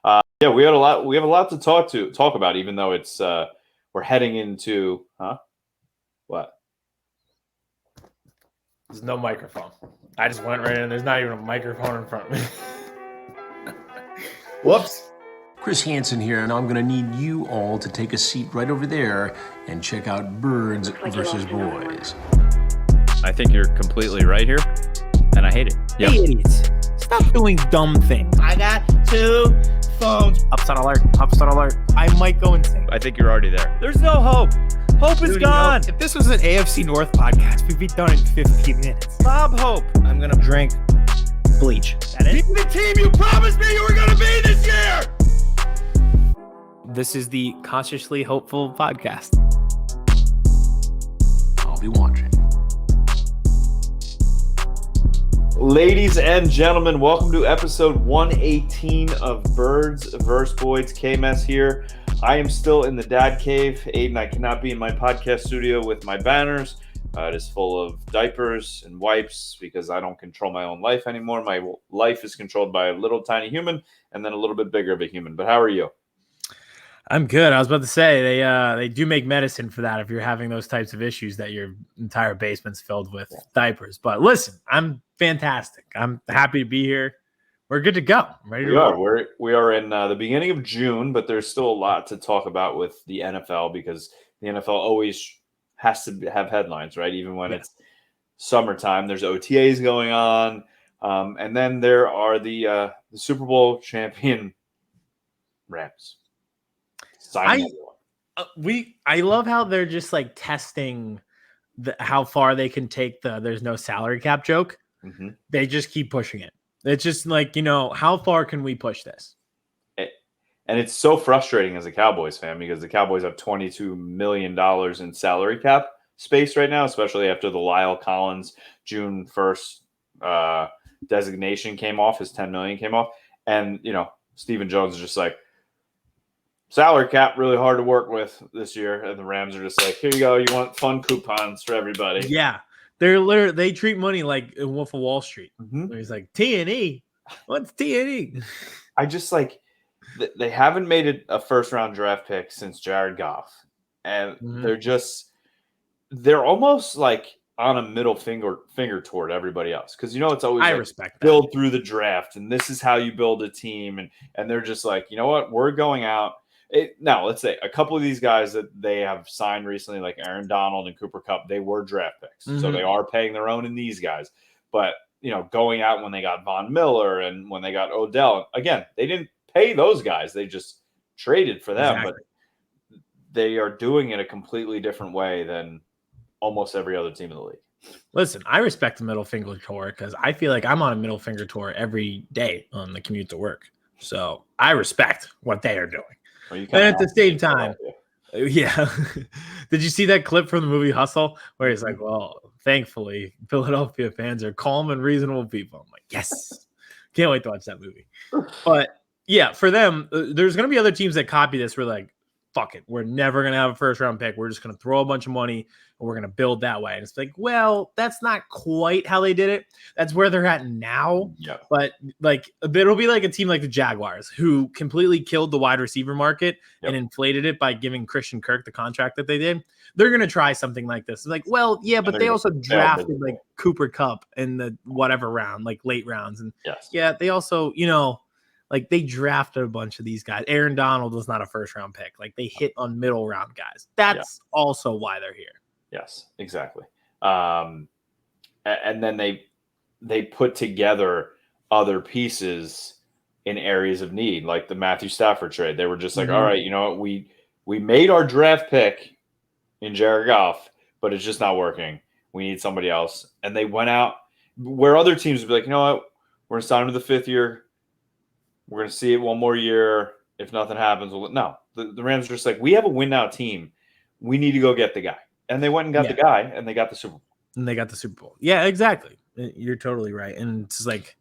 Yeah, we have a lot to talk about, even though it's we're heading into what? There's no microphone. I just went right in. There's not even a microphone in front of me. Whoops. Chris Hansen here, and I'm going to need you all to take a seat right over there and check out Birds versus Boys. I think you're completely right here, and I hate it. Yep. Hey, idiots. Stop doing dumb things. I got 2 phones. Upset alert. Upset alert. I might go insane. I think you're already there. There's no hope. Hope is gone. If this was an AFC North podcast, we'd be done in 15 minutes. Bob Hope. I'm going to drink bleach. That is the team you promised me you were going to be this year. This is the Consciously Hopeful podcast. I'll be watching. Ladies and gentlemen, welcome to episode 118 of Birds vs. Boys. Kmess here. I am still in the dad cave. Aidan, I cannot be in my podcast studio with my banners. It is full of diapers and wipes because I don't control my own life anymore. My life is controlled by a little tiny human and then a little bit bigger of a human. But how are you? I'm good. I was about to say they do make medicine for that if you're having those types of issues that your entire basement's filled with diapers. But listen, I'm fantastic. I'm happy to be here. We're good to go. I'm ready to roll. We are in the beginning of June, but there's still a lot to talk about with the NFL because the NFL always has to have headlines, right? Even when it's summertime, there's OTAs going on, and then there are the Super Bowl champion Rams. I love how they're just like testing how far they can take there's no salary cap joke. Mm-hmm. They just keep pushing it. It's just like, how far can we push this? And it's so frustrating as a Cowboys fan because the Cowboys have $22 million in salary cap space right now, especially after the Lyle Collins June 1st designation came off, his $10 million came off. And, Stephen Jones is just like, salary cap really hard to work with this year, and the Rams are just like, here you go, you want fun coupons for everybody. Yeah, they treat money like Wolf of Wall Street. Mm-hmm. He's like, T&E, what's T&E? I just like they haven't made a first round draft pick since Jared Goff, and they're almost like on a middle finger toward everybody else because it's always respect build through the draft, and this is how you build a team, and they're just like, you know what, we're going out. Now, let's say a couple of these guys that they have signed recently, like Aaron Donald and Cooper Kupp, they were draft picks. Mm-hmm. So they are paying their own in these guys. But, going out when they got Von Miller and when they got Odell, again, they didn't pay those guys. They just traded for them. Exactly. But they are doing it a completely different way than almost every other team in the league. Listen, I respect the middle finger tour because I feel like I'm on a middle finger tour every day on the commute to work. So I respect what they are doing. And at the same time, yeah. Did you see that clip from the movie Hustle where he's like, well, thankfully, Philadelphia fans are calm and reasonable people. I'm like, yes. Can't wait to watch that movie. But, yeah, for them, there's going to be other teams that copy this. We're like, fuck it. We're never going to have a first-round pick. We're just going to throw a bunch of money, and we're going to build that way. And it's like, well, that's not quite how they did it. That's where they're at now. Yeah. But, it'll be like a team like the Jaguars who completely killed the wide receiver market and inflated it by giving Christian Kirk the contract that they did. They're going to try something like this. It's like, well, yeah, but they also drafted, Cooper Kupp in the whatever round, late rounds. And, yeah, they also, they drafted a bunch of these guys. Aaron Donald was not a first-round pick. They hit on middle-round guys. That's also why they're here. Yes, exactly. And then they put together other pieces in areas of need, like the Matthew Stafford trade. They were just like, all right, you know what? We made our draft pick in Jared Goff, but it's just not working. We need somebody else. And they went out where other teams would be like, you know what? We're going to sign him to the 5th year. We're going to see it one more year. If nothing happens, no. The Rams are just like, we have a win-now team. We need to go get the guy. And they went and got the guy, and they got the Super Bowl. Yeah, exactly. You're totally right. And it's like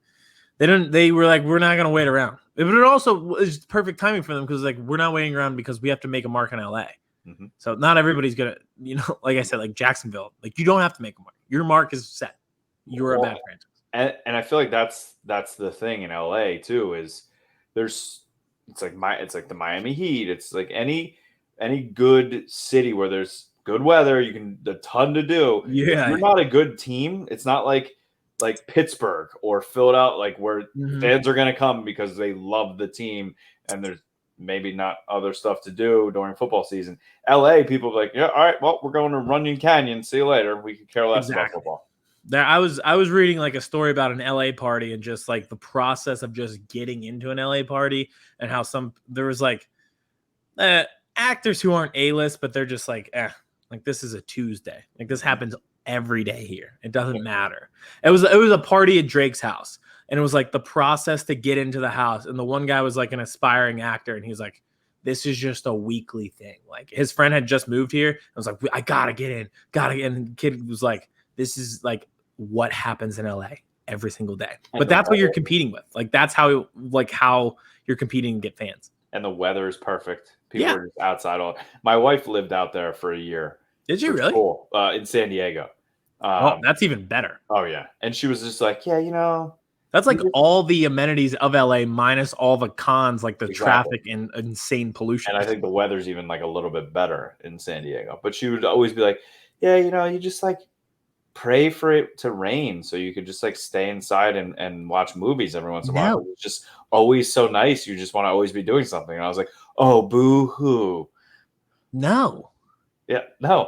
they were like, we're not going to wait around. But it also was perfect timing for them because we're not waiting around because we have to make a mark in LA. Mm-hmm. So not everybody's going to, like I said, like Jacksonville, you don't have to make a mark. Your mark is set. You're a bad franchise. And I feel like that's the thing in LA too, is there's It's like the Miami Heat. It's like any good city where there's good weather, you can a ton to do. Yeah. If you're not a good team, it's not like Pittsburgh or Philadelphia, like where fans are going to come because they love the team and there's maybe not other stuff to do during football season. LA, people are like, yeah, all right, well, we're going to Runyon Canyon. See you later. We could care less about football. There, I was reading like a story about an LA party and just like the process of just getting into an LA party and how there was like actors who aren't A-list, but they're just like this is a Tuesday. Like this happens every day here. It doesn't matter. It was a party at Drake's house, and it was like the process to get into the house. And the one guy was like an aspiring actor, and he's like, "This is just a weekly thing." Like his friend had just moved here. I was like, "I gotta get in, And the kid was like, "This is like what happens in LA every single day." But that's what you're competing with. Like that's how you're competing to get fans. And the weather is perfect. People are just outside all. My wife lived out there for a year. Did you really? Cool. In San Diego. That's even better. Oh yeah. And she was just like, yeah, that's like all the amenities of LA minus all the cons, like the traffic and insane pollution. And I think the weather's even like a little bit better in San Diego. But she would always be like, yeah, you just like pray for it to rain so you could just like stay inside and watch movies every once in a while. It's just always so nice. You just want to always be doing something. And I was like, oh, boo-hoo. No. Yeah, no.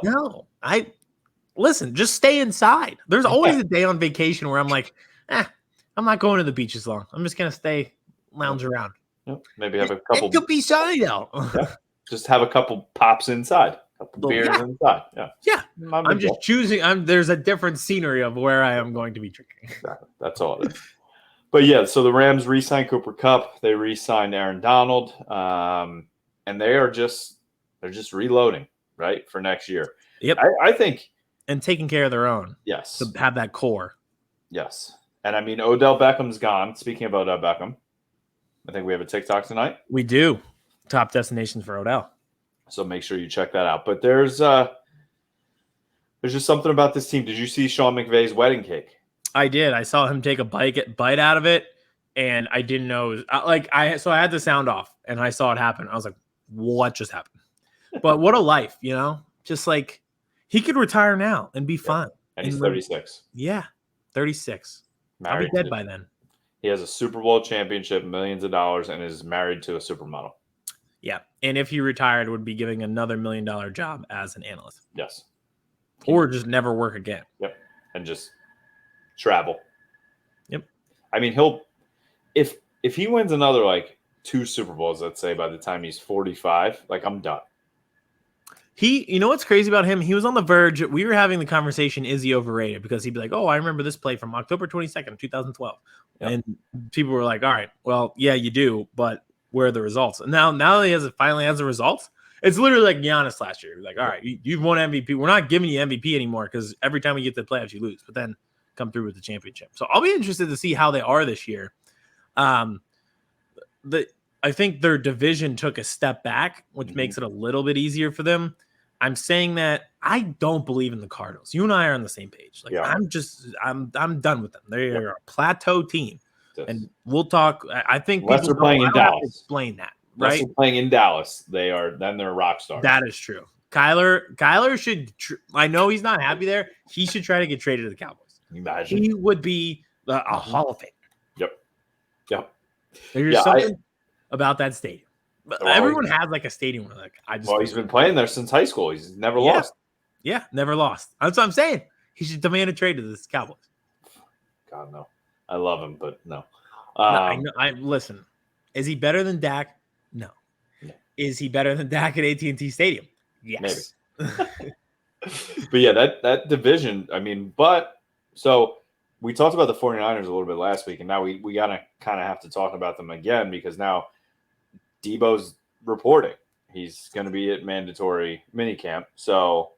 Listen, just stay inside. There's always a day on vacation where I'm like, I'm not going to the beach as long. I'm just going to stay lounge around. Maybe have a couple. It could be sunny though. Just have a couple pops inside. Beers inside. Yeah. I'm just choosing. There's a different scenery of where I am going to be drinking. Exactly. That's all it is. But yeah, so the Rams re-signed Cooper Kupp. They re-signed Aaron Donald. And they're just reloading, right, for next year. Yep. I think. And taking care of their own. Yes. To have that core. Yes. And I mean, Odell Beckham's gone. Speaking of Odell Beckham, I think we have a TikTok tonight. We do. Top destinations for Odell. So make sure you check that out. But there's just something about this team. Did you see Sean McVay's wedding cake? I did. I saw him take a bite out of it, and I didn't know. I had the sound off, and I saw it happen. I was like, "What just happened?" But what a life, Just like he could retire now and be fine. And he's 36. Yeah, 36. I'll be dead by then. He has a Super Bowl championship, millions of dollars, and is married to a supermodel. Yeah, and if he retired, would be giving another $1 million job as an analyst. Yes. Or just never work again. Yep. And just travel. Yep. I mean, if he wins another like 2 Super Bowls, let's say by the time he's 45, like I'm done. You know what's crazy about him? He was on the verge. We were having the conversation, is he overrated? Because he'd be like, oh, I remember this play from October 22nd, 2012. Yep. And people were like, all right, well, yeah, you do, but where are the results? And now he finally has the results. It's literally like Giannis last year. Like, all right, you've won MVP. We're not giving you MVP anymore because every time we get to the playoffs, you lose. But then come through with the championship. So I'll be interested to see how they are this year. I think their division took a step back, which makes it a little bit easier for them. I'm saying that I don't believe in the Cardinals. You and I are on the same page. Like I'm done with them. They are a plateau team. Yes. And we'll talk. I think unless they're playing in Dallas. Explain that, right? Unless they're playing in Dallas, they're rock stars. That is true. Kyler should. I know he's not happy there. He should try to get traded to the Cowboys. Imagine he would be a Hall of Fame. Yep. There's something about that stadium. Everyone has like a stadium where he's been playing there since high school. He's never lost. Yeah, never lost. That's what I'm saying. He should demand a trade to this Cowboys. God no. I love him, but no. Listen. Is he better than Dak? No. Is he better than Dak at AT&T Stadium? Yes. Maybe. But yeah, that division. I mean, so we talked about the 49ers a little bit last week, and now we gotta kind of have to talk about them again because now Deebo's reporting. He's going to be at mandatory minicamp, so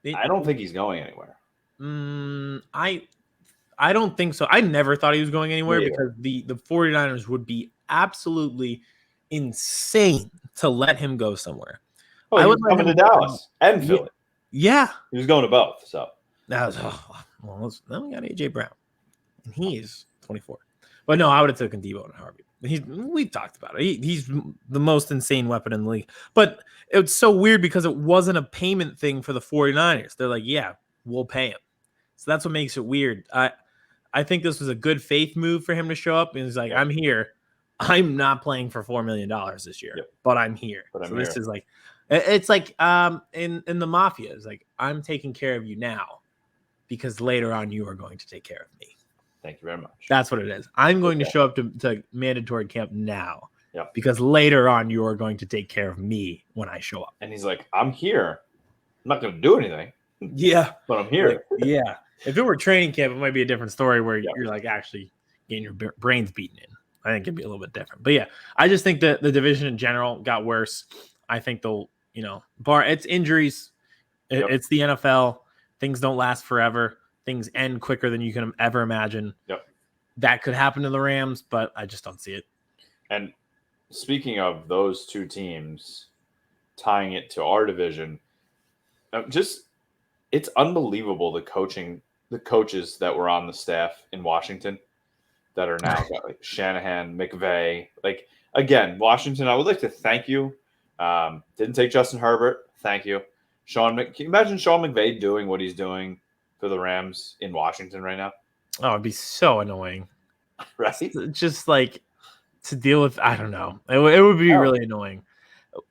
I don't think he's going anywhere. I don't think so. I never thought he was going anywhere because the 49ers would be absolutely insane to let him go somewhere. Oh, he was coming to Dallas and Philly. Yeah. He was going to both. So that was then we got AJ Brown. And he is 24. But no, I would have taken Deebo in a heartbeat. We've talked about it. He's the most insane weapon in the league. But it's so weird because it wasn't a payment thing for the 49ers. They're like, yeah, we'll pay him. So that's what makes it weird. I think this was a good faith move for him to show up. And he's like, I'm here. I'm not playing for $4 million this year, but I'm here. This is like, it's like in the mafia. It's like, I'm taking care of you now because later on you are going to take care of me. Thank you very much. That's what it is. I'm going to show up to mandatory camp now because later on you are going to take care of me when I show up. And he's like, I'm here. I'm not going to do anything. Yeah. But I'm here. Yeah. If it were training camp, it might be a different story where you're like actually getting your brains beaten in. I think it'd be a little bit different. But yeah, I just think that the division in general got worse. I think they'll, it's injuries. It's the NFL. Things don't last forever. Things end quicker than you can ever imagine. Yep. That could happen to the Rams, but I just don't see it. And speaking of those two teams, tying it to our division, it's unbelievable the coaches that were on the staff in Washington that are now got like Shanahan, McVay. Like, again, Washington, I would like to thank you. Didn't take Justin Herbert. Thank you. Can you imagine Sean McVay doing what he's doing for the Rams in Washington right now? Oh, it'd be so annoying. Right? Just like to deal with, I don't know. It would be really annoying.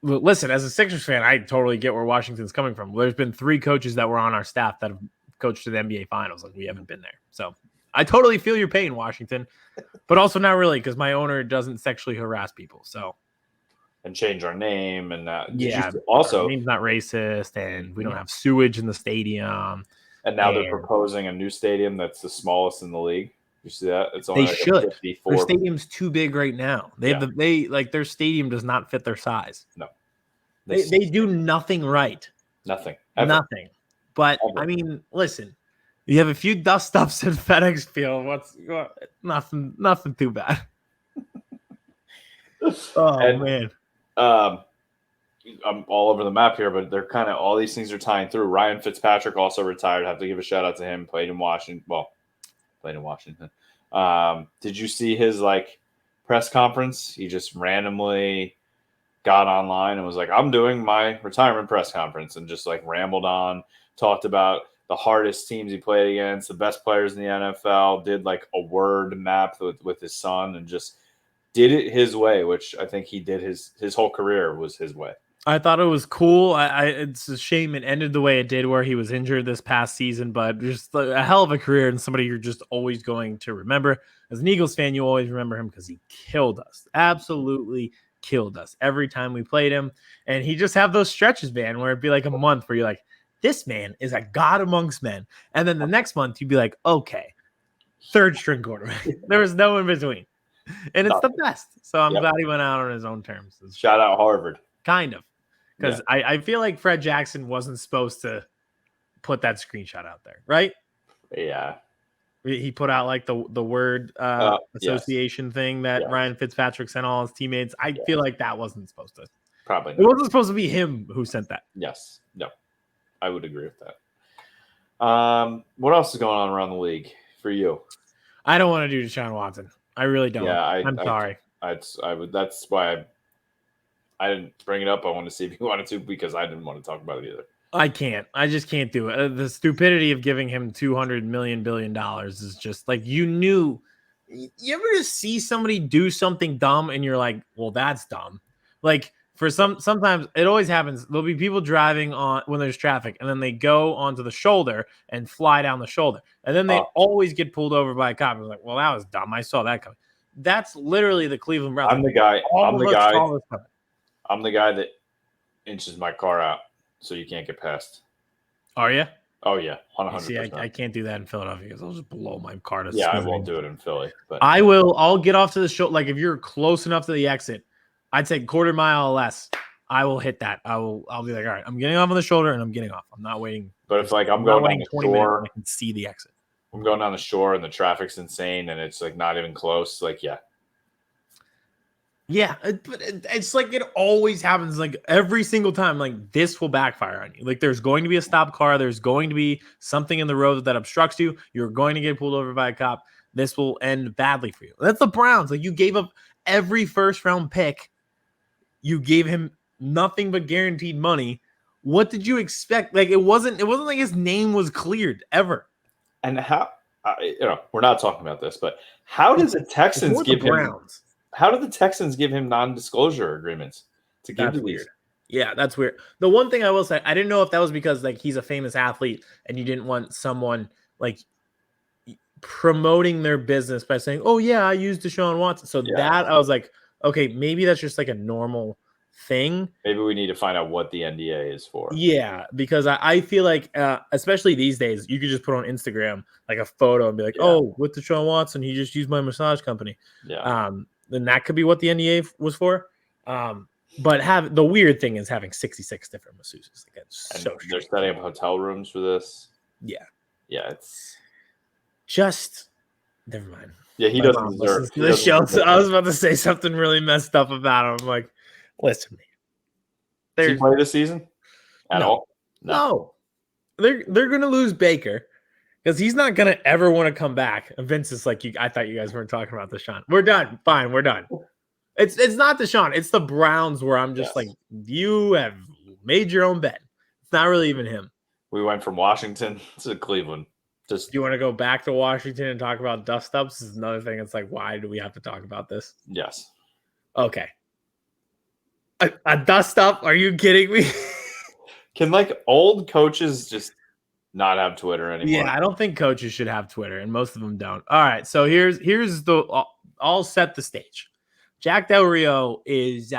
Listen, as a Sixers fan, I totally get where Washington's coming from. There's been 3 coaches that were on our staff that have coached to the NBA Finals. Like, we haven't been there. So I totally feel your pain, Washington, but also not really because my owner doesn't sexually harass people. So. And change our name and also our name's not racist, and we don't have sewage in the stadium. And now they're proposing a new stadium that's the smallest in the league. You see that? It's only they should. Their stadium's too big right now. Their stadium does not fit their size. No, they do nothing right. Nothing. Ever. Nothing. But ever. I mean, listen, you have a few dust ups at FedEx Field. Nothing too bad. Man. I'm all over the map here, but they're kind of all these things are tying through. Ryan Fitzpatrick also retired. I have to give a shout out to him. Played in Washington. Did you see his press conference? He just randomly got online and was like, "I'm doing my retirement press conference," and just rambled on, talked about the hardest teams he played against, the best players in the NFL. Did a word map with his son, and just did it his way, which I think he did his whole career was his way. I thought it was cool. It's a shame it ended the way it did, where he was injured this past season, but just a hell of a career and somebody you're just always going to remember. As an Eagles fan, you always remember him because he killed us. Absolutely killed us every time we played him. And he just have those stretches, man, where it'd be a month where you're like, this man is a god amongst men. And then the next month you'd be like, okay, 3rd string quarterback. There was no in between. And it's the best. So I'm glad he went out on his own terms. Shout out Harvard. Kind of. Because I feel like Fred Jackson wasn't supposed to put that screenshot out there, right? Yeah. He put out the word association thing that Ryan Fitzpatrick sent all his teammates. I feel like that wasn't supposed to. Probably not. It wasn't supposed to be him who sent that. Yes. No. I would agree with that. What else is going on around the league for you? I don't want to do Deshaun Watson. I really don't. Yeah, I'm sorry. I would. That's why I didn't bring it up. I wanted to see if you wanted to, because I didn't want to talk about it either. I can't. I just can't do it. The stupidity of giving him $200 billion is just you knew. You ever just see somebody do something dumb and you're like, well, that's dumb. Sometimes it always happens. There'll be people driving on when there's traffic, and then they go onto the shoulder and fly down the shoulder. And then they always get pulled over by a cop. It's like, well, that was dumb. I saw that coming. That's literally the Cleveland Browns. I'm the guy that inches my car out so you can't get past. Are you? Oh, yeah. 100%. See, I can't do that in Philadelphia because I'll just blow my car to I won't do it in Philly. But I will. I'll get off to the show. If you're close enough to the exit, I'd say quarter mile or less. I will hit that. I'll be like, all right, I'm getting off on the shoulder and I'm getting off. I'm not waiting. But if I'm going down the shore, I can see the exit. I'm going down the shore and the traffic's insane and it's not even close. Yeah, but it's it always happens. Every single time, this will backfire on you. There's going to be a stopped car. There's going to be something in the road that obstructs you. You're going to get pulled over by a cop. This will end badly for you. That's the Browns. You gave up every first round pick. You gave him nothing but guaranteed money. What did you expect? Like it wasn't like his name was cleared ever. And how we're not talking about this, but how did the Texans give him? How did the Texans give him non-disclosure agreements to give to these? Yeah, that's weird. The one thing I will say, I didn't know if that was because like he's a famous athlete and you didn't want someone like promoting their business by saying, "Oh yeah, I used Deshaun Watson." So that I was like, okay, maybe that's just like a normal thing. Maybe we need to find out what the NDA is for. Yeah, because I feel like, especially these days, you could just put on Instagram like a photo and be like, "Oh, with Deshaun Watson, he just used my massage company." Yeah. Then that could be what the NDA was for. But the weird thing is having 66 different masseuses. Like, they're setting up hotel rooms for this. Yeah. Yeah, it's just never mind. Yeah, he doesn't deserve the show. So I was about to say something really messed up about him. I'm like, listen to me. Does he play this season at all? No. They're gonna lose Baker because he's not gonna ever want to come back. And Vince is like, I thought you guys weren't talking about Deshaun. We're done. Fine, we're done. It's not Deshaun. It's the Browns where I'm just like, you have made your own bet. It's not really even him. We went from Washington to Cleveland. Do you want to go back to Washington and talk about dust ups? This is another thing. It's like, why do we have to talk about this? Yes. Okay. A dust up? Are you kidding me? Can like old coaches just not have Twitter anymore? Yeah, I don't think coaches should have Twitter, and most of them don't. All right, so here's the I'll set the stage. Jack Del Rio is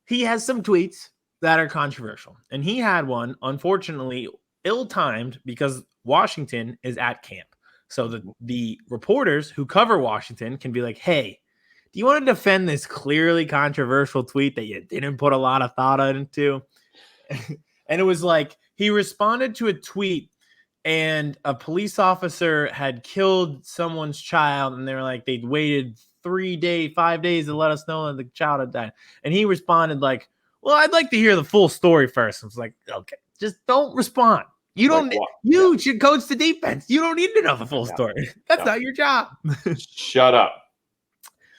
he has some tweets that are controversial, and he had one, unfortunately, ill-timed because Washington is at camp. So the reporters who cover Washington can be like, hey, do you want to defend this clearly controversial tweet that you didn't put a lot of thought into? And it was like he responded to a tweet and a police officer had killed someone's child, and they were like, they'd waited 5 days to let us know that the child had died. And he responded like, well, I'd like to hear the full story first. I was like, okay, just don't respond. You don't. You should coach the defense. You don't need to know the full story. That's not your job. Shut up.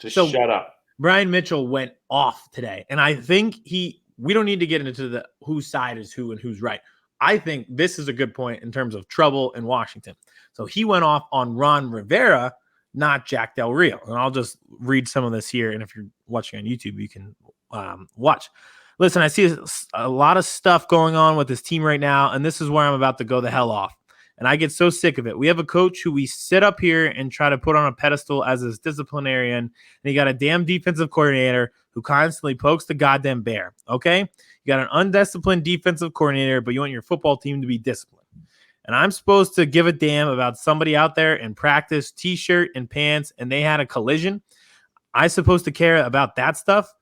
Just shut up. Brian Mitchell went off today, and I think we don't need to get into the whose side is who and who's right. I think this is a good point in terms of trouble in Washington. So he went off on Ron Rivera, not Jack Del Rio. And I'll just read some of this here. And if you're watching on YouTube, you can watch. Listen, I see a lot of stuff going on with this team right now, and this is where I'm about to go the hell off. And I get so sick of it. We have a coach who we sit up here and try to put on a pedestal as his disciplinarian, and you got a damn defensive coordinator who constantly pokes the goddamn bear, okay? You got an undisciplined defensive coordinator, but you want your football team to be disciplined. And I'm supposed to give a damn about somebody out there in practice, T-shirt and pants, and they had a collision. I'm supposed to care about that stuff?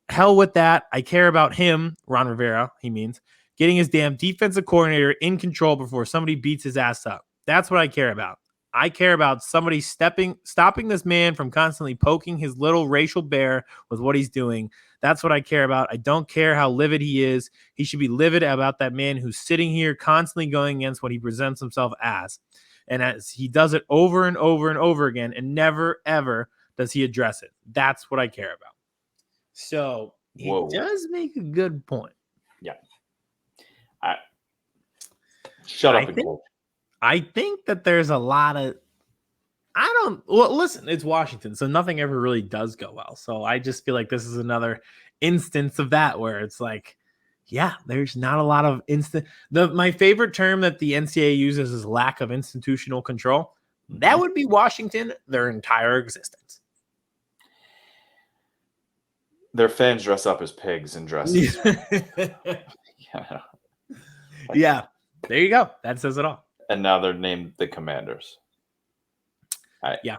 Hell with that. I care about him, Ron Rivera, he means, getting his damn defensive coordinator in control before somebody beats his ass up. That's what I care about. I care about somebody stopping this man from constantly poking his little racial bear with what he's doing. That's what I care about. I don't care how livid he is. He should be livid about that man who's sitting here constantly going against what he presents himself as. And as he does it over and over and over again, and never, ever does he address it. That's what I care about. So he does make a good point. Yeah. Shut up and go. I think that there's a lot of listen, it's Washington, so nothing ever really does go well. So I just feel like this is another instance of that where it's like, yeah, there's not a lot of my favorite term that the NCAA uses is lack of institutional control. That would be Washington their entire existence. Their fans dress up as pigs in dresses. Yeah. There you go. That says it all. And now they're named the Commanders. Yeah.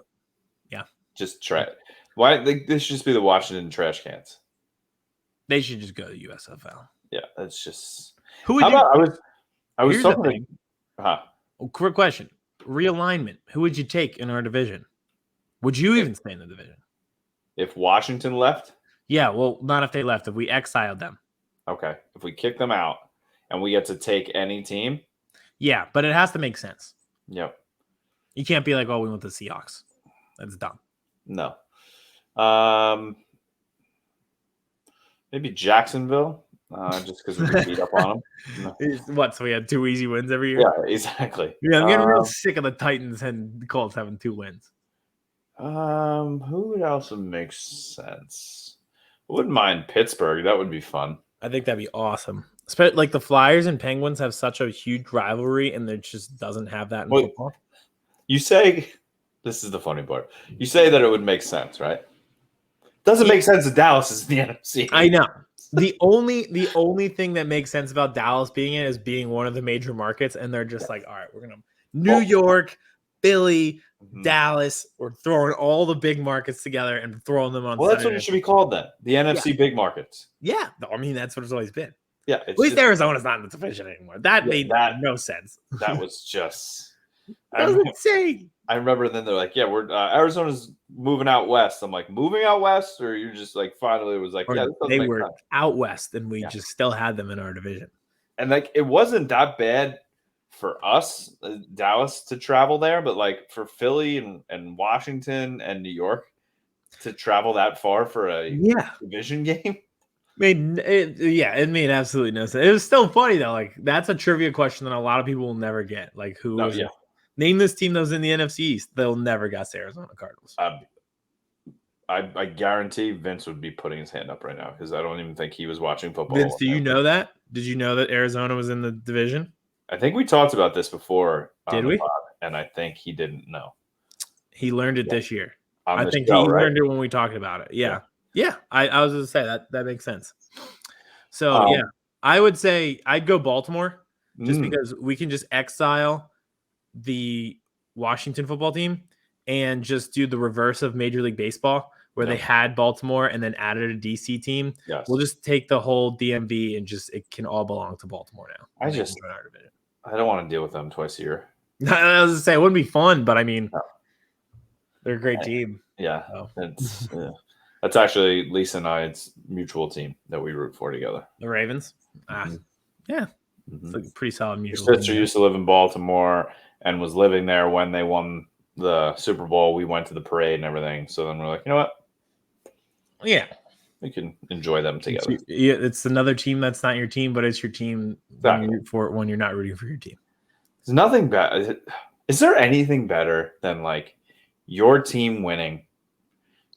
Just try it. Why they should just be the Washington Trash Cans? They should just go to USFL. Yeah, that's just. I was talking. Quick question: realignment. Who would you take in our division? Would you even stay in the division if Washington left? Yeah, well, not if they left. If we exiled them. Okay, if we kick them out and we get to take any team. Yeah, but it has to make sense. Yep. You can't be like, oh, we want the Seahawks. That's dumb. No. Maybe Jacksonville, just because we beat up on them. No. What? So we had 2 easy wins every year? Yeah, exactly. Yeah, I'm getting real sick of the Titans and the Colts having 2 wins. Who else would make sense? I wouldn't mind Pittsburgh. That would be fun. I think that'd be awesome. Like the Flyers and Penguins have such a huge rivalry, and there just doesn't have that in football. You say this is the funny part. You say that it would make sense, right? Doesn't make sense that Dallas is in the NFC. I know. The only thing that makes sense about Dallas being in is being one of the major markets, and they're just like, all right, we're gonna New York, Philly, Dallas. We're throwing all the big markets together and throwing them on. Well, that's what it should be called then. The NFC big markets. Yeah, I mean that's what it's always been. Yeah, at least Arizona's not in the division anymore. That made no sense. That was just that was insane. I remember then they're like, yeah, we're Arizona's moving out west. I'm like, moving out west, or you're just like finally it was like, yeah, they were out west, and we just still had them in our division. And like it wasn't that bad for us, Dallas, to travel there, but like for Philly and Washington and New York to travel that far for a division game. It made absolutely no sense. It was still funny though. Like that's a trivia question that a lot of people will never get. Like name this team that was in the NFC East. They'll never guess Arizona Cardinals. I guarantee Vince would be putting his hand up right now because I don't even think he was watching football. Vince, do you know that? Did you know that Arizona was in the division? I think we talked about this before. Did we? And I think he didn't know. He learned it this year. I think he learned it when we talked about it. Yeah. I was going to say that makes sense. So I would say I'd go Baltimore just because we can just exile the Washington football team and just do the reverse of Major League Baseball where they had Baltimore and then added a DC team. Yes. We'll just take the whole DMV and it can all belong to Baltimore now. I don't want to deal with them twice a year. I was going to say it wouldn't be fun, but I mean, they're a great team. Yeah. So. That's actually Lisa and I's mutual team that we root for together. The Ravens? Yeah. It's a pretty solid mutual team. Your sister used to live in Baltimore and was living there when they won the Super Bowl. We went to the parade and everything. So then we're like, you know what? Yeah. We can enjoy them together. It's another team that's not your team, but it's your team when you root for it when you're not rooting for your team. There's nothing bad. Is there anything better than like your team winning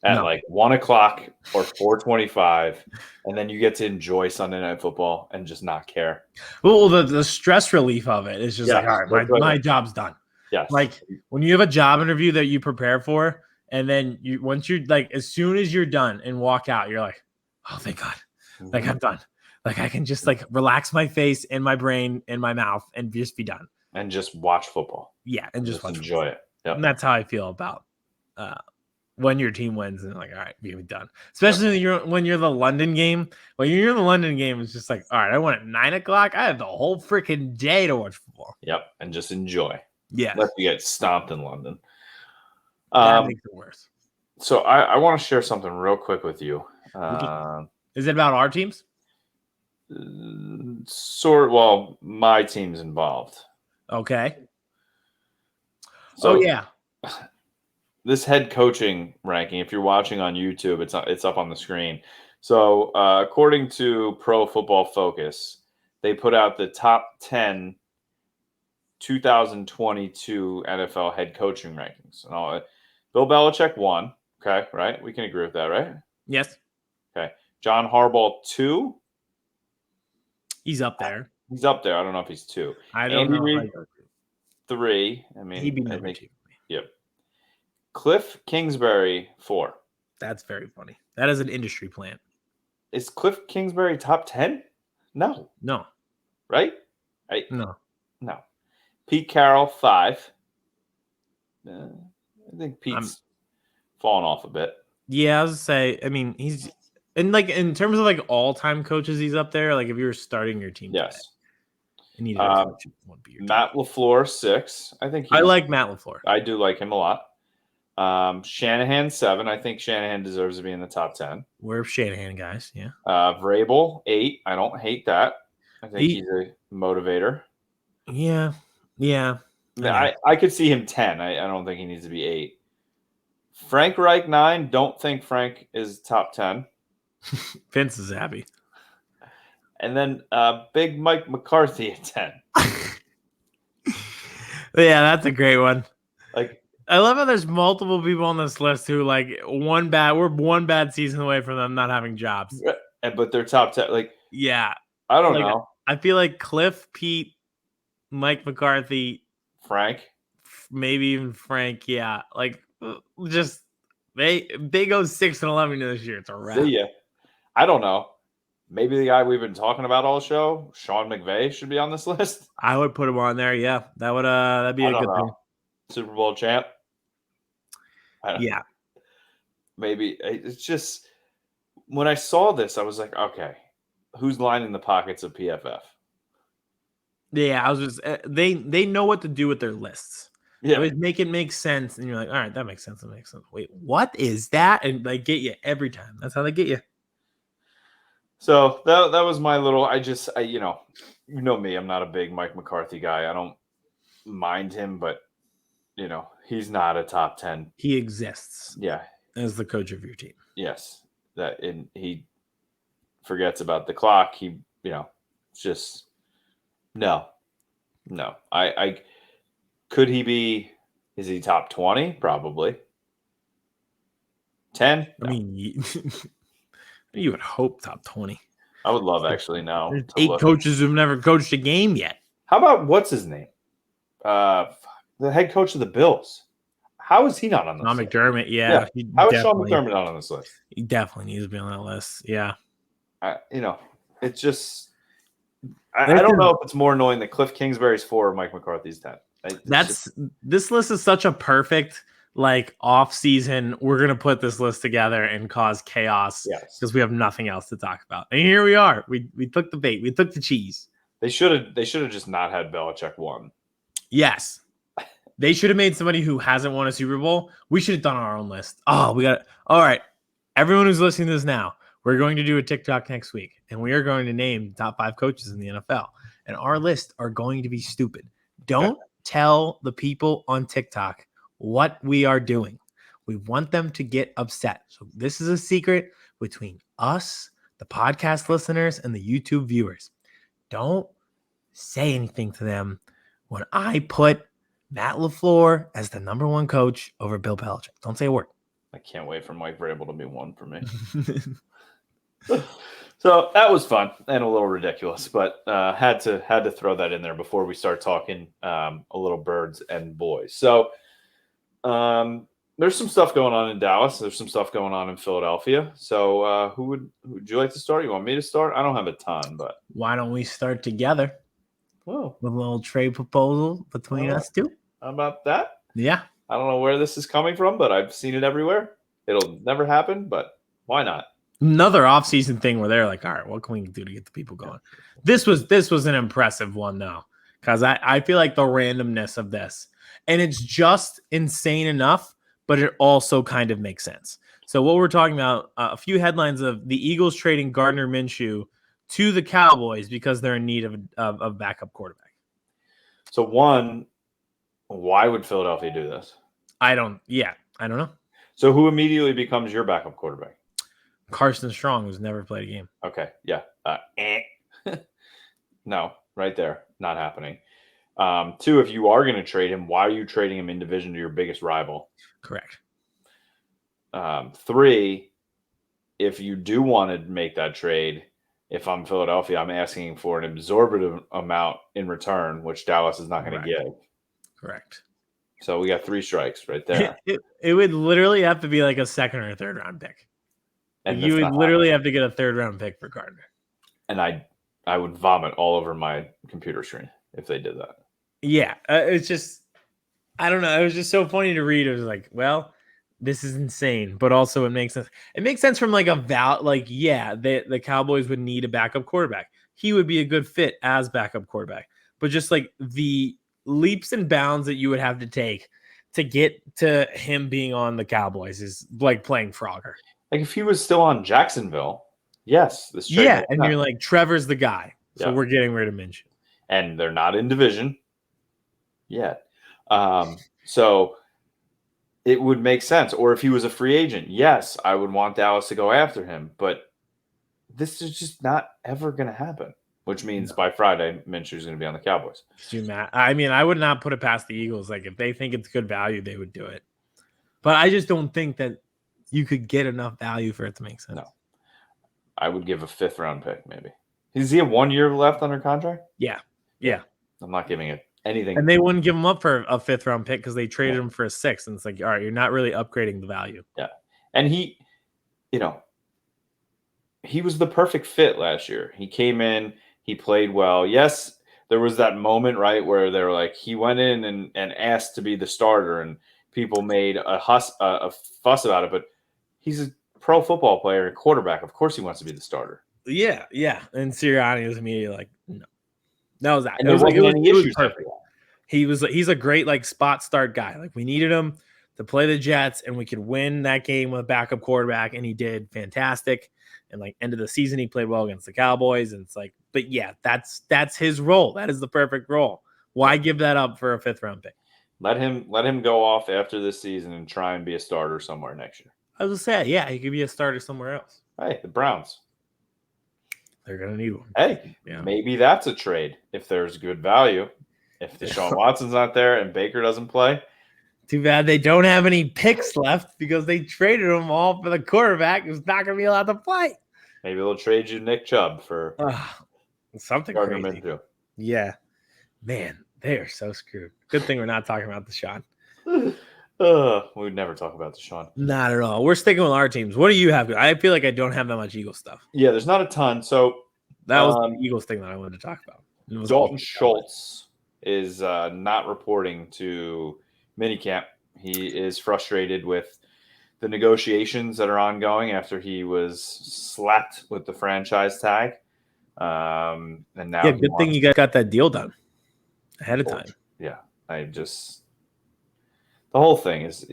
at like 1:00 or 4:25, and then you get to enjoy Sunday Night Football and just not care? Well, the stress relief of it is just like, all right, my job's done. Yes. Like when you have a job interview that you prepare for, and then once you're like, as soon as you're done and walk out, you're like, oh, thank God. Like I'm done. Like I can just like relax my face and my brain and my mouth and just be done. And just watch football. Yeah. And just enjoy it. Yep. And that's how I feel about when your team wins and like, all right, we're done. Especially when you're the London game. When you're in the London game, it's just like, all right, I went at 9:00. I have the whole freaking day to watch football. Yep. And just enjoy. Yeah. Let you get stomped in London. That makes it worse. So I want to share something real quick with you. Is it about our teams? Well, my team's involved. Okay. So yeah. This head coaching ranking, if you're watching on YouTube, it's up on the screen. So according to Pro Football Focus, they put out the top 10 2022 NFL head coaching rankings. And Bill Belichick 1. Okay, right? We can agree with that, right? Yes. Okay. John Harbaugh 2. He's up there. He's up there. I don't know if he's 2. I don't know. Reed, 3. I mean, he'd be number 2. Yep. Cliff Kingsbury 4. That's very funny. That is an industry plant. Is Cliff Kingsbury top 10? No. Right? No. Pete Carroll 5. I think Pete's fallen off a bit. Yeah, I was gonna say. I mean, he's and like in terms of like all-time coaches, he's up there. Like if you were starting your team, yes. Today, Matt LaFleur 6. I think I like Matt LaFleur. I do like him a lot. Shanahan 7. I think Shanahan deserves to be in the top 10. We're Shanahan guys, yeah. Vrabel 8. I don't hate that. I think he's a motivator. Yeah. I could see him 10. I don't think he needs to be 8. Frank Reich 9. Don't think Frank is top 10. Vince is happy. And then big Mike McCarthy at 10. Yeah, that's a great one. Like, I love how there's multiple people on this list who we're one bad season away from them not having jobs. But they're top 10. Like, yeah, I don't know. I feel like Cliff, Pete, Mike McCarthy, Frank, maybe even Frank. Yeah, like just they go 6-11 this year. It's a wrap. See ya. I don't know. Maybe the guy we've been talking about all show, Sean McVay, should be on this list. I would put him on there. Yeah, that'd be a good thing. Super Bowl champ. Yeah. Maybe it's just when I saw this, I was like, okay, who's lining the pockets of PFF? Yeah, I was just they know what to do with their lists. Yeah, always make it make sense, and you're like, all right, that makes sense. That makes sense. Wait, what is that? And they get you every time. That's how they get you. So that was my little. I you know me. I'm not a big Mike McCarthy guy. I don't mind him, but he's not a top 10. He exists. Yeah, as the coach of your team. Yes, he forgets about the clock. He just no. I could he be? Is he top 20? Probably 10. No. I mean. You would hope top 20. I would love actually now. There's 8 coaches who've never coached a game yet. How about what's his name? The head coach of the Bills. How is he not on this list? McDermott, yeah. How is Sean McDermott not on this list? He definitely needs to be on that list. Yeah. It's just I don't know if it's more annoying that Cliff Kingsbury's 4 or Mike McCarthy's 10. This list is such a perfect off season. We're gonna put this list together and cause chaos because we have nothing else to talk about. And here we are. We took the bait. We took the cheese. They should have just not had Belichick 1. Yes. They should have made somebody who hasn't won a Super Bowl. We should have done our own list. Oh, we got it. All right. Everyone who's listening to this now, we're going to do a TikTok next week, and we are going to name top 5 coaches in the NFL. And our lists are going to be stupid. Don't tell the people on TikTok what we are doing. We want them to get upset. So this is a secret between us, the podcast listeners, and the YouTube viewers. Don't say anything to them when I put Matt LaFleur as the number 1 coach over Bill Belichick. Don't say a word. I can't wait for Mike Vrabel to be 1 for me. So that was fun and a little ridiculous, but had to throw that in there before we start talking a little birds and boys. So there's some stuff going on in Dallas. There's some stuff going on in Philadelphia. So who would you like to start? You want me to start? I don't have a ton, but why don't we start together? Whoa. With a little trade proposal between us two. How about that? Yeah. I don't know where this is coming from, but I've seen it everywhere. It'll never happen, but why not? Another offseason thing where they're like, all right, what can we do to get the people going? This was an impressive one, though, because I feel like the randomness of this, and it's just insane enough, but it also kind of makes sense. So what we're talking about, a few headlines of the Eagles trading Gardner Minshew to the Cowboys because they're in need of backup quarterback. So one, why would Philadelphia do this? I don't know. So who immediately becomes your backup quarterback? Carson Strong, who's never played a game. Okay, yeah. No, right there. Not happening. 2, if you are going to trade him, why are you trading him in division to your biggest rival? Correct. 3, if you do want to make that trade, if I'm Philadelphia, I'm asking for an exorbitant amount in return, which Dallas is not going to give. Correct. So we got 3 strikes right there. It would literally have to be like a second or a third round pick. And you would literally have to get a 3rd round pick for Gardner. And I would vomit all over my computer screen if they did that. Yeah. It's just, I don't know. It was just so funny to read. It was like, well, this is insane, but also it makes sense. It makes sense from the Cowboys would need a backup quarterback. He would be a good fit as backup quarterback, but just like the leaps and bounds that you would have to take to get to him being on the Cowboys is like playing Frogger. Like if he was still on Jacksonville, yes. And you're like, Trevor's the guy. So we're getting rid of Minshew. And they're not in division yet. So it would make sense. Or if he was a free agent, yes, I would want Dallas to go after him. But this is just not ever going to happen, which means by Friday, Minshew is going to be on the Cowboys. I mean, I would not put it past the Eagles. Like, if they think it's good value, they would do it. But I just don't think that you could get enough value for it to make sense. No. I would give a 5th-round pick, maybe. Is he have 1 year left under contract? Yeah. I'm not giving it anything. And they wouldn't give him up for a 5th-round pick because they traded him for a 6th. And it's like, all right, you're not really upgrading the value. Yeah. And he was the perfect fit last year. He came in, he played well. Yes, there was that moment, right, where they were like, he went in and asked to be the starter, and people made a fuss about it. But he's a pro football player and quarterback. Of course he wants to be the starter. Yeah. And Sirianni was immediately like, no. That was that. And it was perfect. He's a great like spot start guy. Like, we needed him to play the Jets and we could win that game with a backup quarterback, and he did fantastic. And like end of the season, he played well against the Cowboys. And it's like, but yeah, that's his role. That is the perfect role. Why give that up for a 5th-round pick? Let him go off after this season and try and be a starter somewhere next year. I was gonna say, yeah, he could be a starter somewhere else. Hey, the Browns. They're gonna need one. Hey, maybe that's a trade if there's good value. If Deshaun Watson's not there and Baker doesn't play. Too bad they don't have any picks left because they traded them all for the quarterback who's not going to be allowed to play. Maybe they'll trade you Nick Chubb for something Gardner crazy. Minshew. Yeah. Man, they are so screwed. Good thing we're not talking about Deshaun. We'd never talk about Deshaun. Not at all. We're sticking with our teams. What do you have? I feel like I don't have that much Eagles stuff. Yeah, there's not a ton. So that was the Eagles thing that I wanted to talk about. Dalton Schultz is not reporting to minicamp. He is frustrated with the negotiations that are ongoing after he was slapped with the franchise tag. And now, good thing you guys got that deal done ahead of time. Yeah, the whole thing is,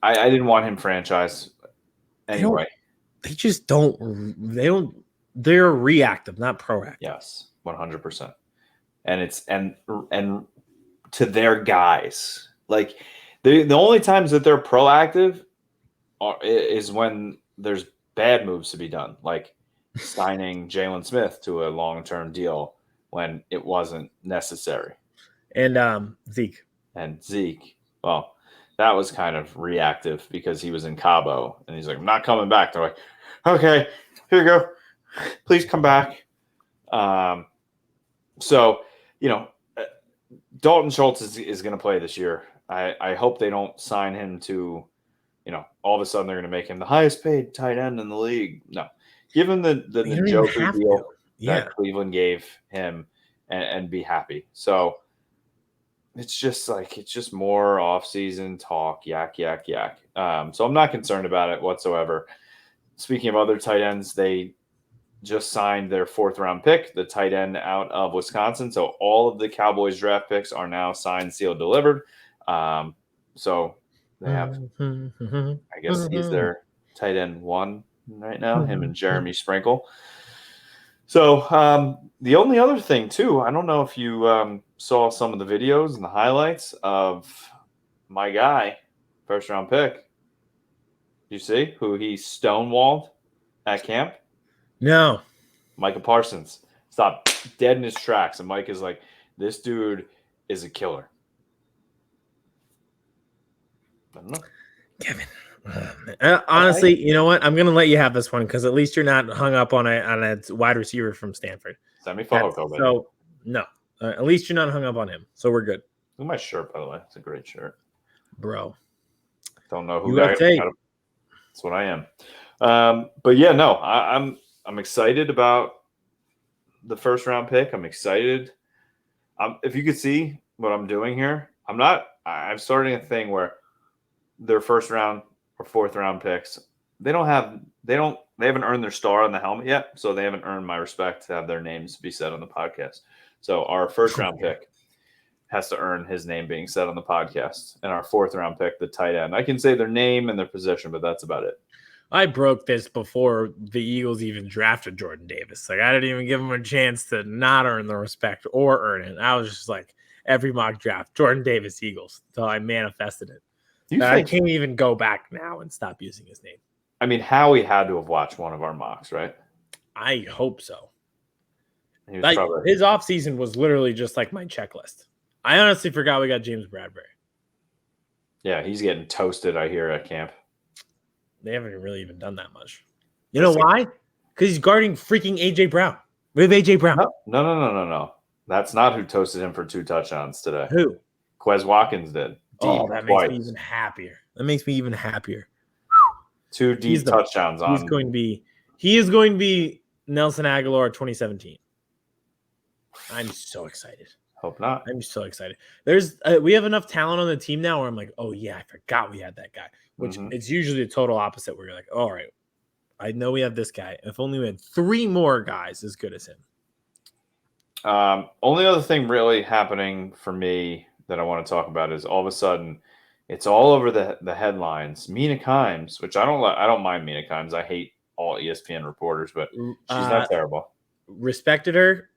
I didn't want him franchised anyway. They're reactive, not proactive. Yes, 100%. And it's and to their guys, like the only times that they're proactive is when there's bad moves to be done, like signing Jalen Smith to a long-term deal when it wasn't necessary. And Zeke, well, that was kind of reactive because he was in Cabo and he's like, I'm not coming back. They're like, okay, here you go, please come back. So Dalton Schultz is going to play this year. I hope they don't sign him to, all of a sudden they're going to make him the highest paid tight end in the league. No, give him the Joker deal that Cleveland gave him and be happy. So it's just more offseason talk, yak. So I'm not concerned about it whatsoever. Speaking of other tight ends, they just signed their 4th-round pick, the tight end out of Wisconsin. So all of the Cowboys draft picks are now signed, sealed, delivered. So they have, I guess he's their tight end 1 right now, him and Jeremy Sprinkle. So the only other thing, too, I don't know if you saw some of the videos and the highlights of my guy, 1st-round pick. You see who he stonewalled at camp? No. Micah Parsons stopped dead in his tracks. And Mike is like, this dude is a killer. I don't know. Kevin. Honestly, you know what? I'm going to let you have this one because at least you're not hung up on a wide receiver from Stanford. So, no. At least you're not hung up on him. So we're good. Look at my shirt, by the way. It's a great shirt. Bro. Don't know who got it. That's what I am. But yeah, no, I'm excited about the 1st-round pick. I'm excited. If you could see what I'm doing here, I'm starting a thing where their 1st-round or 4th-round picks, they haven't earned their star on the helmet yet, so they haven't earned my respect to have their names be said on the podcast. So our 1st-round pick has to earn his name being said on the podcast, and our 4th-round pick, the tight end, I can say their name and their position, but that's about it. I broke this before the Eagles even drafted Jordan Davis. Like, I didn't even give him a chance to not earn the respect or earn it. I was just like, every mock draft. Jordan Davis Eagles until I manifested it. I can't even go back now and stop using his name. I mean, Howie had to have watched one of our mocks, right? I hope so. He was probably... His offseason was literally just like my checklist. I honestly forgot we got James Bradbury. Yeah, he's getting toasted, I hear, at camp. They haven't really even done that much. You know why? Because he's guarding freaking A.J. Brown. We have A.J. Brown. No. That's not who toasted him for 2 touchdowns today. Who? Quez Watkins did. That makes me even happier. 2 deep touchdowns on. He is going to be Nelson Aguilar 2017. I'm so excited. Hope not. I'm so excited. We have enough talent on the team now where I'm like, oh yeah, I forgot we had that guy. Which it's usually the total opposite where you're like, all right, I know we have this guy. If only we had 3 more guys as good as him. Only other thing really happening for me that I want to talk about is all of a sudden it's all over the headlines. Mina Kimes, which I don't mind Mina Kimes. I hate all ESPN reporters, but she's not terrible. Respected her.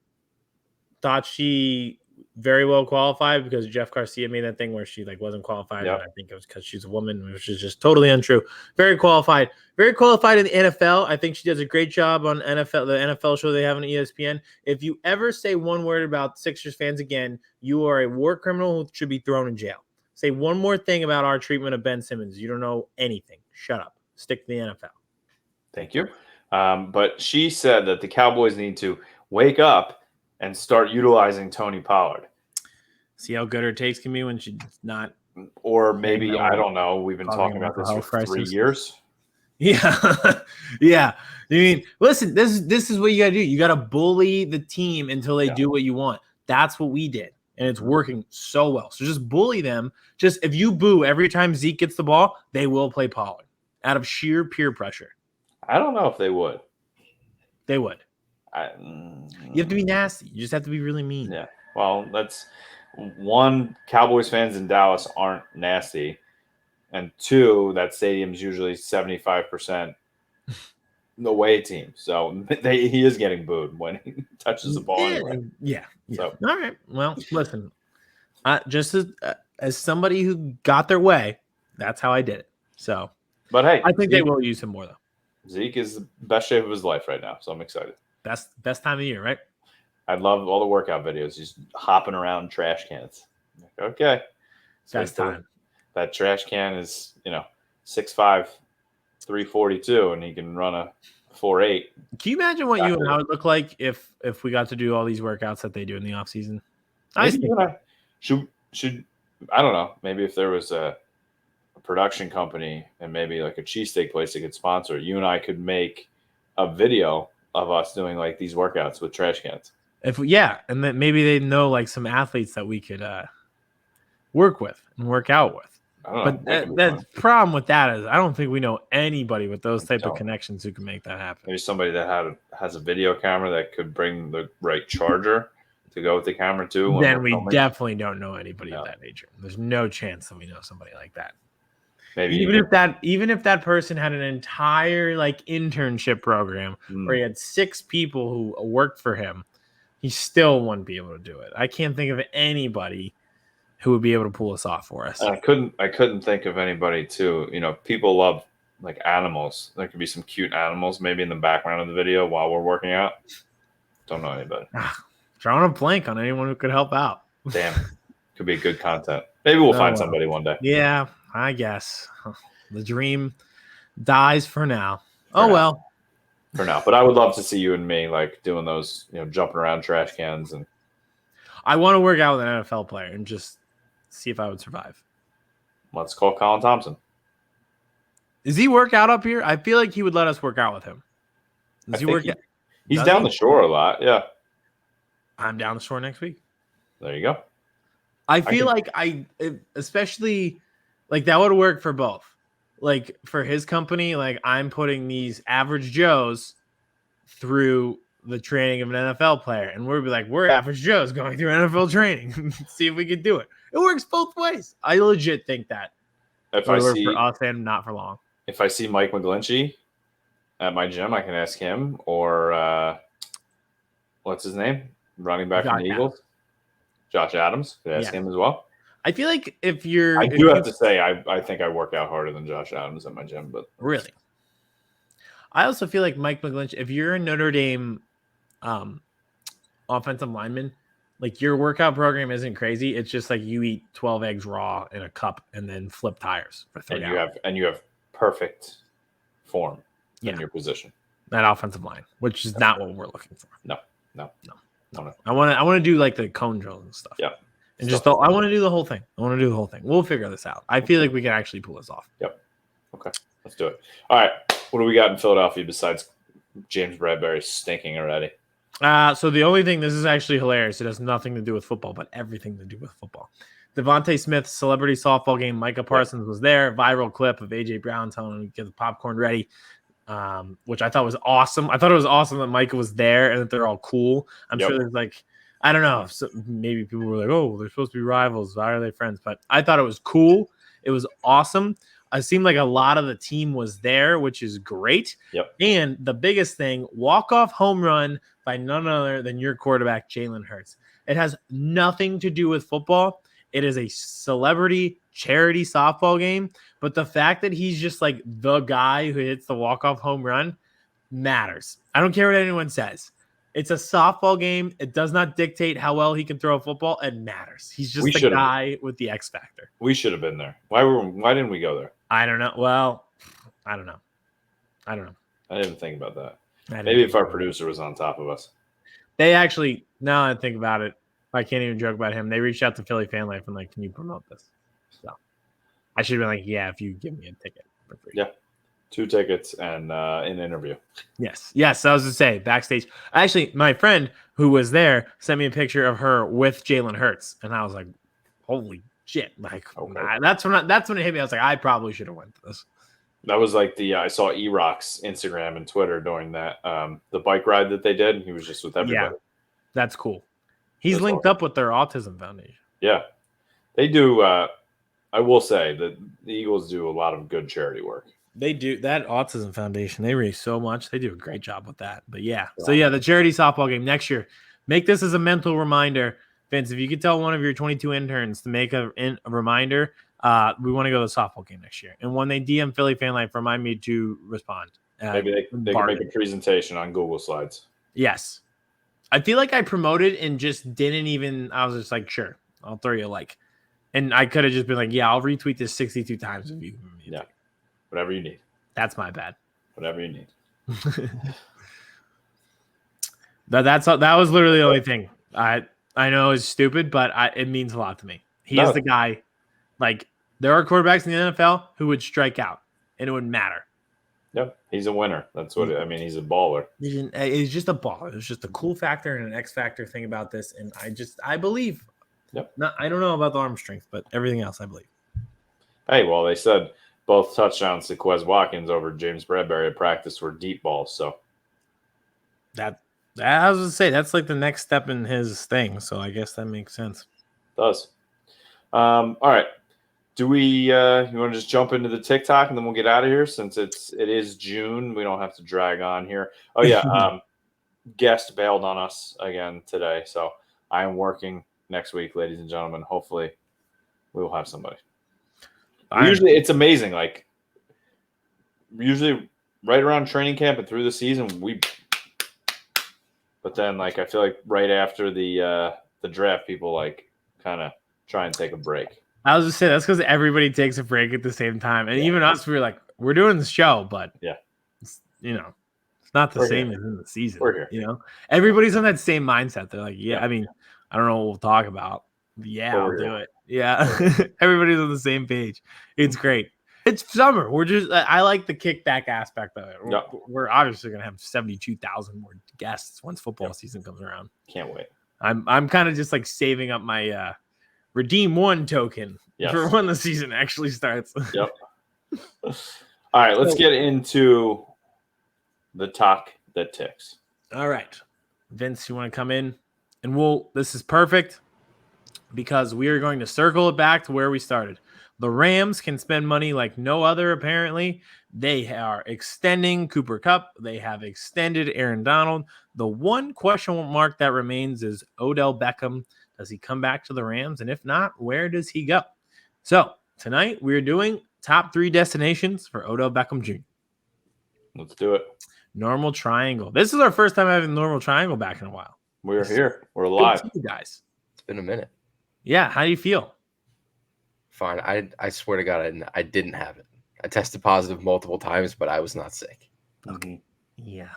Thought she very well qualified because Jeff Garcia made that thing where she wasn't qualified. Yep. And I think it was because she's a woman, which is just totally untrue. Very qualified in the NFL. I think she does a great job on the NFL show they have on ESPN. If you ever say one word about Sixers fans again, you are a war criminal who should be thrown in jail. Say one more thing about our treatment of Ben Simmons. You don't know anything. Shut up. Stick to the NFL. Thank you. But she said that the Cowboys need to wake up and start utilizing Tony Pollard. See how good her takes can be when she's not. Or maybe, I don't know. We've been talking about this for 3 years. Yeah. Yeah. I mean, listen, this is what you got to do. You got to bully the team until they do what you want. That's what we did. And it's working so well. So just bully them. Just if you boo every time Zeke gets the ball, they will play Pollard out of sheer peer pressure. I don't know if they would. They would. You have to be nasty. You just have to be really mean. Yeah. Well, that's one, Cowboys fans in Dallas aren't nasty. And 2, that stadium's usually 75% the away team. So he is getting booed when he touches the ball anyway. Yeah. So. All right. Well, listen, just as somebody who got their way, that's how I did it. So, but hey, I think they will use him more though. Zeke is the best shape of his life right now, so I'm excited. Best time of year, right? I love all the workout videos. He's hopping around trash cans. Okay. So best time. That trash can is, 6'5", 342, and he can run a 4.8. Can you imagine what you and I would look like if we got to do all these workouts that they do in the offseason? Maybe you and I should I don't know. Maybe if there was a production company and maybe like a cheesesteak place that could sponsor, you and I could make a video of us doing like these workouts with trash cans. And then maybe they know like some athletes that we could work with and work out with. But the problem with that is I don't think we know anybody with those type of connections who can make that happen. Maybe somebody that has a video camera that could bring the right charger to go with the camera too. Then we definitely don't know anybody of that nature. There's no chance that we know somebody like that. Maybe even if that person had an entire like internship program where he had 6 people who worked for him, he still wouldn't be able to do it. I can't think of anybody who would be able to pull us off for us. I couldn't think of anybody too. People love like animals. There could be some cute animals maybe in the background of the video while we're working out. Don't know anybody. Drawing a blank on anyone who could help out. Damn. Could be good content. Maybe we'll find somebody one day. Yeah, I guess. The dream dies for now. Well. For now. But I would love to see you and me like doing those, jumping around trash cans. And I want to work out with an NFL player and just see if I would survive. Let's call Colin Thompson. Does he work out up here? I feel like he would let us work out with him. Does he work? He's down the shore a lot. Yeah. I'm down the shore next week. There you go. I feel like especially like that would work for both. Like for his company, like I'm putting these average Joes through the training of an NFL player, and we're average Joes going through NFL training. See if we could do it. It works both ways. I legit think that. If I see for us and not for long. If I see Mike McGlinchey at my gym, I can ask him or what's his name? Running back from the Eagles. Josh Adams. Could ask him as well. I feel like I have to say I think I work out harder than Josh Adams at my gym, but really. I also feel like Mike McGlinchey, if you're a Notre Dame offensive lineman, like your workout program isn't crazy. It's just like you eat 12 eggs raw in a cup and then flip tires for 3 hours. You have perfect form in your position. That offensive line, which is not what we're looking for. No. I want to do like the cone drills and stuff. Yeah. And I want to do the whole thing. We'll figure this out. I feel like we can actually pull this off. Yep. Okay. Let's do it. All right. What do we got in Philadelphia besides James Bradbury stinking already? So the only thing, this is actually hilarious. It has nothing to do with football, but everything to do with football. DeVonta Smith celebrity softball game. Micah Parsons was there. Viral clip of AJ Brown telling him to get the popcorn ready, which I thought was awesome. I thought it was awesome that Micah was there and that they're all cool. I'm sure there's like, I don't know. So maybe people were like, oh, they're supposed to be rivals. Why are they friends? But I thought it was cool. It was awesome. It seemed like a lot of the team was there, which is great. Yep. And the biggest thing, walk-off home run by none other than your quarterback, Jalen Hurts. It has nothing to do with football. It is a celebrity charity softball game. But the fact that he's just like the guy who hits the walk-off home run matters. I don't care what anyone says. It's a softball game. It does not dictate how well he can throw a fofootball. It matters. He's just the guy with the X factor. We should have been there. Why didn't we go there? I don't know. Well, I don't know. I didn't think about that. Maybe if our producer was on top of us. They actually, now I think about it, I can't even joke about him. They reached out to Philly Fan Life and like, can you promote this? So I should have been like, yeah, if you give me a ticket for free. Yeah. 2 tickets and an interview. Yes. I was to say backstage. Actually, my friend who was there sent me a picture of her with Jalen Hurts, and I was like, "Holy shit!" Like that's when it hit me. I was like, I probably should have went to this. That was like I saw E-Rock's Instagram and Twitter during that the bike ride that they did. He was just with everybody. Yeah, that's cool. He's linked up with their autism foundation. Yeah, they do. I will say that the Eagles do a lot of good charity work. They do. That autism foundation, they raise so much. They do a great job with that. But yeah. So yeah, the charity softball game next year. Make this as a mental reminder. Vince, if you could tell one of your 22 interns to make a reminder, we want to go to the softball game next year. And when they DM Philly Fan Life, remind me to respond. Maybe they can make a presentation on Google Slides. Yes. I feel like I promoted and just didn't even, I was just like, sure, I'll throw you a like. And I could have just been like, yeah, I'll retweet this 62 times if you. Yeah. Whatever you need. That's my bad. Whatever you need. That was literally the only thing. I know it's stupid, but it means a lot to me. He is the guy. Like, there are quarterbacks in the NFL who would strike out, and it would matter. Yep, he's a winner. That's what he's a baller. He's just a baller. There's just a cool factor and an X factor thing about this, and I believe. Yep. I don't know about the arm strength, but everything else I believe. Hey, well, they said both touchdowns to Quez Watkins over James Bradbury at practice were deep balls. So I was going to say that's like the next step in his thing. So I guess that makes sense. It does. All right. Do we you want to just jump into the TikTok and then we'll get out of here since it is June. We don't have to drag on here. Oh yeah. Guest bailed on us again today. So I am working next week, ladies and gentlemen. Hopefully we will have somebody. Usually it's amazing. Like usually right around training camp and through the season, but then like I feel like right after the draft, people like kind of try and take a break. I was just saying that's because everybody takes a break at the same time, and even us, we were like, we're doing the show, but it's not the same as in the season. We're here. Everybody's on that same mindset. They're like, I mean, I don't know what we'll talk about. Yeah, I'll do it. Yeah. Everybody's on the same page. It's great. It's summer. I like the kickback aspect of it. We're obviously going to have 72,000 more guests once football season comes around. Can't wait. I'm kind of just like saving up my redeem one token for when the season actually starts. Yep. All right. Let's get into the talk that ticks. All right. Vince, you want to come in? And this is perfect because we are going to circle it back to where we started. The Rams can spend money like no other, apparently. They are extending Cooper Kupp. They have extended Aaron Donald. The one question mark that remains is Odell Beckham. Does he come back to the Rams? And if not, where does he go? So tonight we're doing top 3 destinations for Odell Beckham Jr. Let's do it. Normal triangle. This is our first time having normal triangle back in a while. We're here. We're live. You guys. It's been a minute. Yeah. How do you feel? Fine. I swear to God, I didn't have it. I tested positive multiple times, but I was not sick. Okay. Yeah.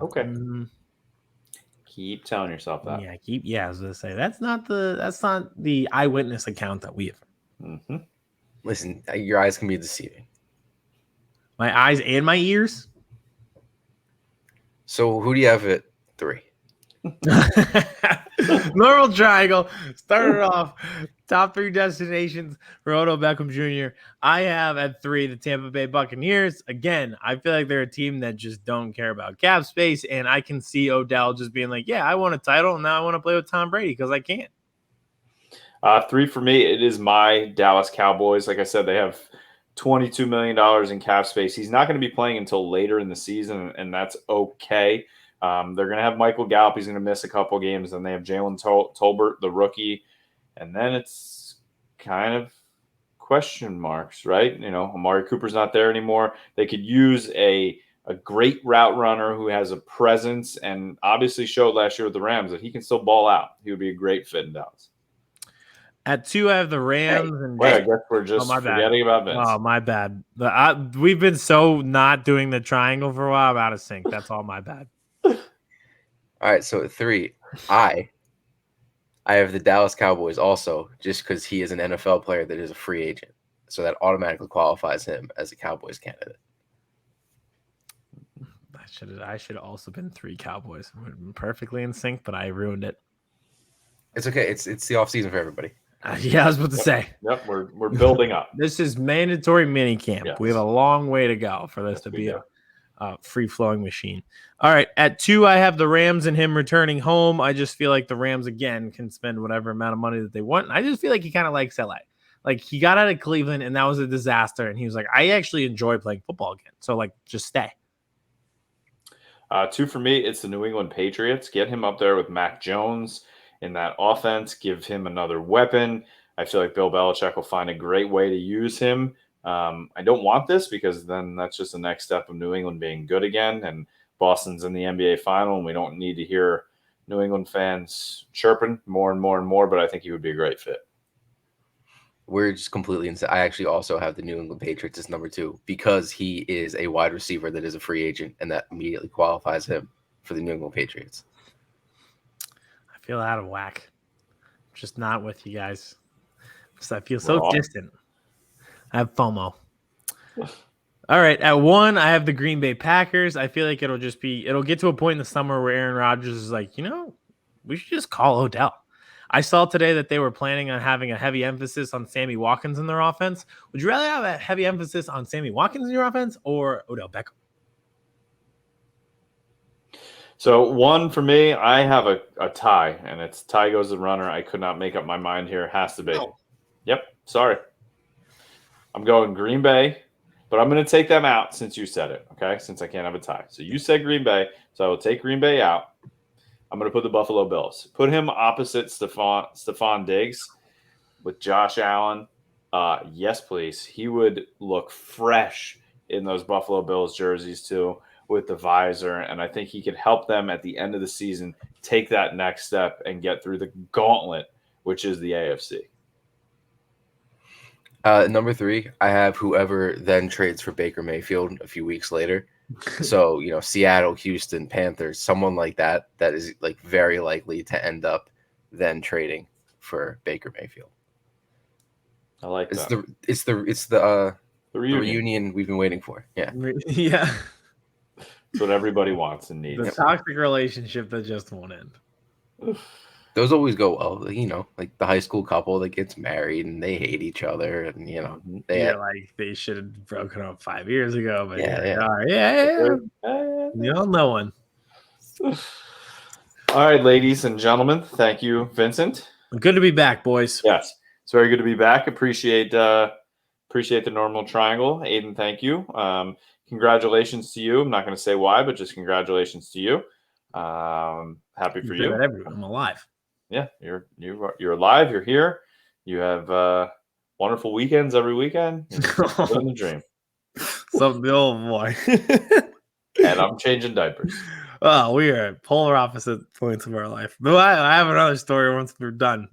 Okay. Keep telling yourself that. I was gonna say that's not the eyewitness account that we have. Mm-hmm. Listen, your eyes can be deceiving. My eyes and my ears. So who do you have at 3? Normal triangle. Started off top 3 destinations for Odell Beckham Jr. I have at 3 the Tampa Bay Buccaneers. Again, I feel like they're a team that just don't care about cap space, and I can see Odell just being like, "Yeah, I want a title, and now I want to play with Tom Brady because I can." 3 for me. It is my Dallas Cowboys. Like I said, they have $22 million in cap space. He's not going to be playing until later in the season, and that's okay. They're going to have Michael Gallup. He's going to miss a couple games. And they have Jalen Tolbert, the rookie. And then it's kind of question marks, right? Amari Cooper's not there anymore. They could use a great route runner who has a presence and obviously showed last year with the Rams that he can still ball out. He would be a great fit in Dallas. At 2, I have the Rams. I guess we're just forgetting about Vince. Oh, my bad. We've been so not doing the triangle for a while. I'm out of sync. That's all my bad. All right, so at 3, I have the Dallas Cowboys also, just because he is an NFL player that is a free agent. So that automatically qualifies him as a Cowboys candidate. I should have also been 3 Cowboys. We're perfectly in sync, but I ruined it. It's okay. It's the offseason for everybody. I was about to say. Yep, we're building up. This is mandatory mini camp. Yes. We have a long way to go for this to be a free-flowing machine. All right, at 2, I have the Rams and him returning home. I just feel like the Rams, again, can spend whatever amount of money that they want. And I just feel like he kind of likes LA. Like, he got out of Cleveland, and that was a disaster. And he was like, I actually enjoy playing football again. So, just stay. 2 for me, it's the New England Patriots. Get him up there with Mac Jones in that offense. Give him another weapon. I feel like Bill Belichick will find a great way to use him. I don't want this because then that's just the next step of New England being good again. And Boston's in the NBA final, and we don't need to hear New England fans chirping more and more and more, but I think he would be a great fit. We're just completely insane. I actually also have the New England Patriots as number 2 because he is a wide receiver that is a free agent, and that immediately qualifies him for the New England Patriots. I feel out of whack. I'm just not with you guys. I feel so distant. I have FOMO. All right. At 1, I have the Green Bay Packers. I feel like it'll get to a point in the summer where Aaron Rodgers is like, we should just call Odell. I saw today that they were planning on having a heavy emphasis on Sammy Watkins in their offense. Would you rather have a heavy emphasis on Sammy Watkins in your offense or Odell Beckham? So 1 for me, I have a tie, and it's tie goes the runner. I could not make up my mind here. Has to be. No. Yep. Sorry. I'm going Green Bay, but I'm going to take them out since you said it, okay? Since I can't have a tie. So you said Green Bay, so I will take Green Bay out. I'm going to put the Buffalo Bills. Put him opposite Stephon Diggs with Josh Allen. Yes, please. He would look fresh in those Buffalo Bills jerseys too with the visor, and I think he could help them at the end of the season take that next step and get through the gauntlet, which is the AFC. Number 3, I have whoever then trades for Baker Mayfield a few weeks later. So, Seattle, Houston, Panthers, someone like that is very likely to end up then trading for Baker Mayfield. I like that. It's the reunion we've been waiting for. Yeah. Yeah. That's what everybody wants and needs. The toxic relationship that just won't end. Those always go well, like the high school couple that gets married and they hate each other, and they should have broken up 5 years ago, but Yeah. You all know one. All right, ladies and gentlemen, thank you, Vincent. Good to be back, boys. Yes, it's very good to be back. Appreciate the normal triangle, Aidan. Thank you. Congratulations to you. I'm not going to say why, but just congratulations to you. Happy for you. I'm alive. Yeah, you're alive. You're here. You have wonderful weekends every weekend. You're living the dream. Something, oh boy. And I'm changing diapers. Oh, we are at polar opposite points of our life. But I have another story once we're done.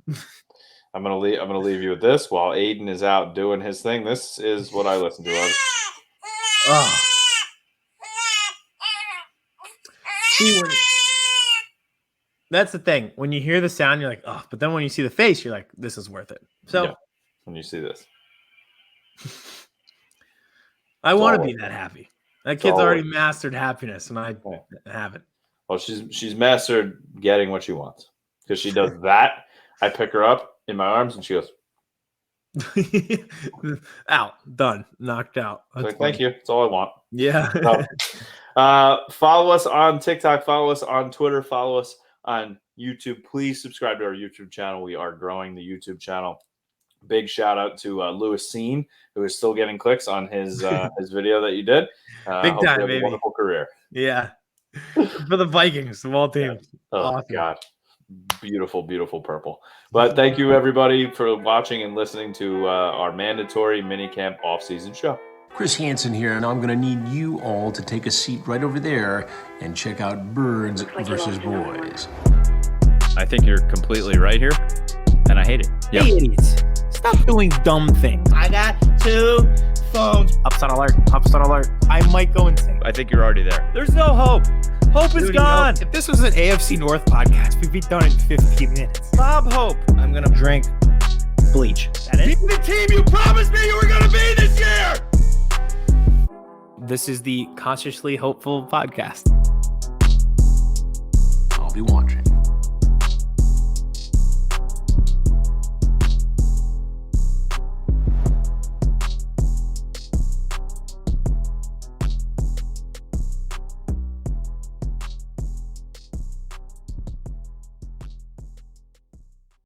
I'm gonna leave you with this while Aidan is out doing his thing. This is what I listen to. Oh. See, that's the thing. When you hear the sound, you're like, oh, but then when you see the face, you're like, this is worth it. So yeah, when you see this, I want to be that happy. That kid's already mastered happiness, and I haven't. Well, she's mastered getting what she wants because she does that. I pick her up in my arms, and she goes, out, done, knocked out. Like, thank you. That's all I want. Yeah. Follow us on TikTok. Follow us on Twitter. Follow us on YouTube. Please subscribe to our YouTube channel. We are growing the YouTube channel. Big shout out to Lewis Seen, who is still getting clicks on his video that you did. Big time, baby. Wonderful career. Yeah. For the Vikings, of all teams. Yeah. Oh, awesome. God. Beautiful, beautiful purple. But thank you, everybody, for watching and listening to our mandatory minicamp off-season show. Chris Hansen here, and I'm going to need you all to take a seat right over there and check out Birds versus Boys. I think you're completely right here, and I hate it. Yep. Hey, idiots. Stop doing dumb things. I got 2 phones. Upset alert. Upset alert. I might go insane. I think you're already there. There's no hope. Hope is gone. If this was an AFC North podcast, we'd be done in 15 minutes. Bob Hope. I'm going to drink bleach. That is the team you promised me you were going to be this year. This is the Consciously Hopeful podcast. I'll be watching.